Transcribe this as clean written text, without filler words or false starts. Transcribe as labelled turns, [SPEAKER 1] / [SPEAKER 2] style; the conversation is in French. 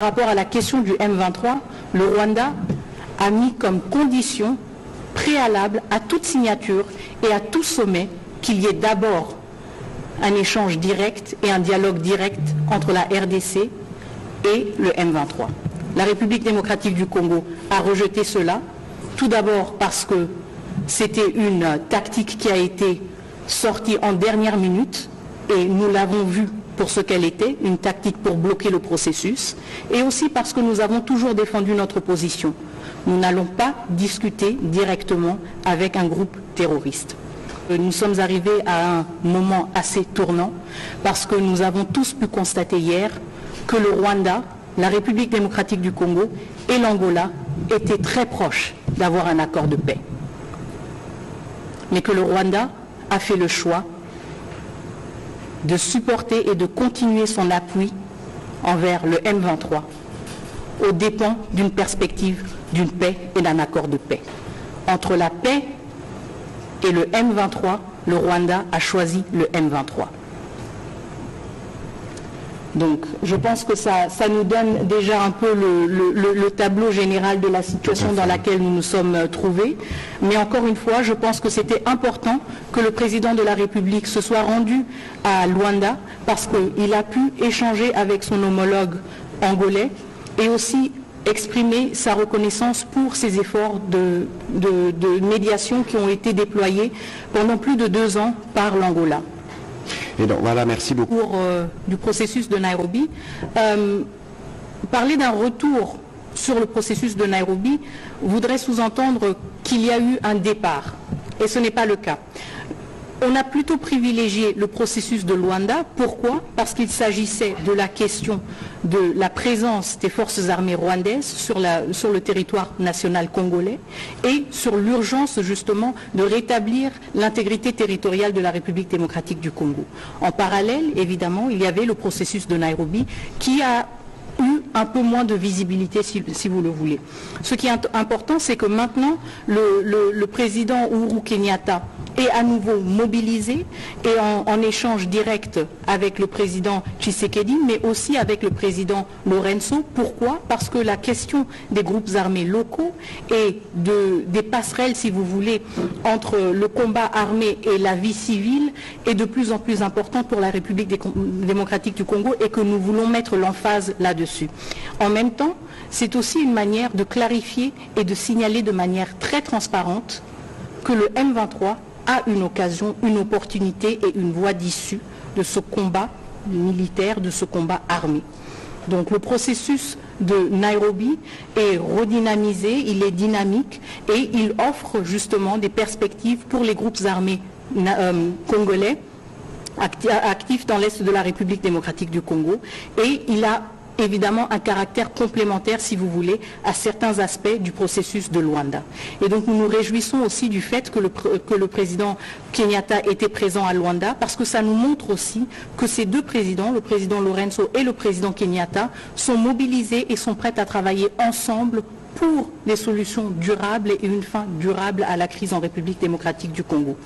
[SPEAKER 1] Par rapport à la question du M23, le Rwanda a mis comme condition préalable à toute signature et à tout sommet qu'il y ait d'abord un échange direct et un dialogue direct entre la RDC et le M23. La République démocratique du Congo a rejeté cela, tout d'abord parce que c'était une tactique qui a été sortie en dernière minute et nous l'avons vu pour ce qu'elle était, une tactique pour bloquer le processus, et aussi parce que nous avons toujours défendu notre position. Nous n'allons pas discuter directement avec un groupe terroriste. Nous sommes arrivés à un moment assez tournant parce que nous avons tous pu constater hier que le Rwanda, la République démocratique du Congo et l'Angola étaient très proches d'avoir un accord de paix. Mais que le Rwanda a fait le choix de supporter et de continuer son appui envers le M23 aux dépens d'une perspective d'une paix et d'un accord de paix. Entre la paix et le M23, le Rwanda a choisi le M23. Donc je pense que ça nous donne déjà un peu le tableau général de la situation dans laquelle nous nous sommes trouvés. Mais encore une fois, je pense que c'était important que le président de la République se soit rendu à Luanda parce qu'il a pu échanger avec son homologue angolais et aussi exprimer sa reconnaissance pour ces efforts de médiation qui ont été déployés pendant plus de 2 ans par l'Angola.
[SPEAKER 2] Et donc voilà, merci beaucoup.
[SPEAKER 1] Pour du processus de Nairobi, parler d'un retour sur le processus de Nairobi voudrait sous-entendre qu'il y a eu un départ, et ce n'est pas le cas. On a plutôt privilégié le processus de Luanda. Pourquoi? Parce qu'il s'agissait de la question de la présence des forces armées rwandaises sur le territoire national congolais et sur l'urgence justement de rétablir l'intégrité territoriale de la République démocratique du Congo. En parallèle, évidemment, il y avait le processus de Nairobi qui a eu un peu moins de visibilité si vous le voulez. Ce qui est important, c'est que maintenant le président Uhuru Kenyatta est à nouveau mobilisé et en échange direct avec le président Tshisekedi, mais aussi avec le président Lorenzo. Pourquoi? Parce que la question des groupes armés locaux et des passerelles, si vous voulez, entre le combat armé et la vie civile est de plus en plus importante pour la République démocratique du Congo et que nous voulons mettre l'emphase là-dessus. En même temps, c'est aussi une manière de clarifier et de signaler de manière très transparente que le M23 a une occasion, une opportunité et une voie d'issue de ce combat militaire, de ce combat armé. Donc le processus de Nairobi est redynamisé, il est dynamique et il offre justement des perspectives pour les groupes armés congolais actifs dans l'est de la République démocratique du Congo, et il a évidemment un caractère complémentaire, si vous voulez, à certains aspects du processus de Luanda. Et donc nous nous réjouissons aussi du fait que le président Kenyatta était présent à Luanda, parce que ça nous montre aussi que ces deux présidents, le président Lorenzo et le président Kenyatta, sont mobilisés et sont prêts à travailler ensemble pour des solutions durables et une fin durable à la crise en République démocratique du Congo.